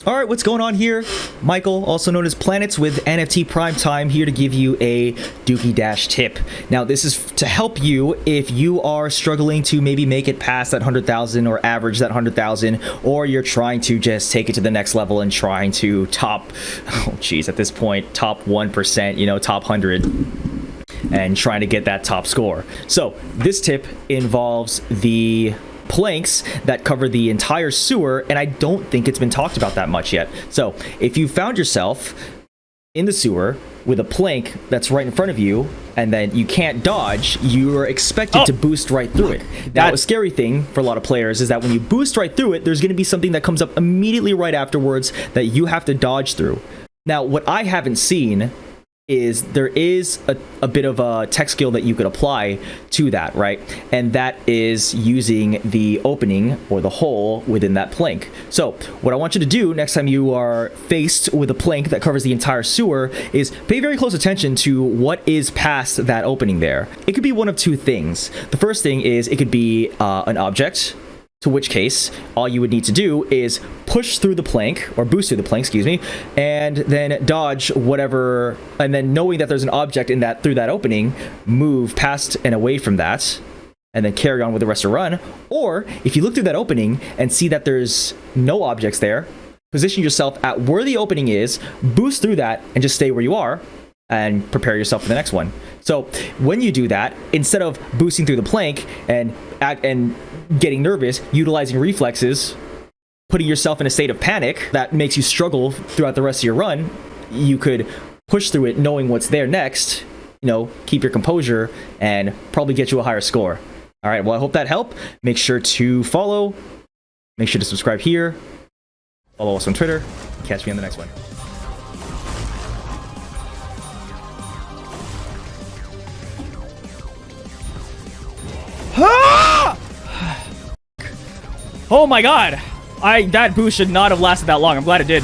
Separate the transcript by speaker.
Speaker 1: All right, what's going on here? Michael, also known as Planetz with NFT Primetime, here to give you a Dookey Dash tip. Now, this is to help you if you are struggling to maybe make it past that 100,000 or average that 100,000, or you're trying to just take it to the next level and trying to top, at this point, top 1%, you know, top 100, and trying to get that top score. So this tip involves the planks that cover the entire sewer, and I don't think it's been talked about that much yet. So if you found yourself in the sewer with a plank that's right in front of you and then you can't dodge, you are expected to boost right through it. Now, a scary thing for a lot of players is that when you boost right through it, there's going to be something that comes up immediately right afterwards that you have to dodge through. Now, what I haven't seen is there is a bit of a tech skill that you could apply to that, right? And that is using the opening or the hole within that plank. So what I want you to do next time you are faced with a plank that covers the entire sewer is pay very close attention to what is past that opening there. It could be one of two things. The first thing is it could be an object, to which case all you would need to do is push through the plank, or boost through the plank, excuse me, and then dodge whatever, and then knowing that there's an object in that through that opening, move past and away from that, and then carry on with the rest of the run. Or if you look through that opening and see that there's no objects there, position yourself at where the opening is, boost through that, and just stay where you are, and prepare yourself for the next one. So when you do that, instead of boosting through the plank and getting nervous, utilizing reflexes, putting yourself in a state of panic that makes you struggle throughout the rest of your run, you could push through it knowing what's there next, you know, keep your composure, and probably get you a higher score. All right, well, I hope that helped. Make sure to follow, make sure to subscribe here, follow us on Twitter, catch me on the next one.
Speaker 2: Oh my god! That boost should not have lasted that long. I'm glad it did.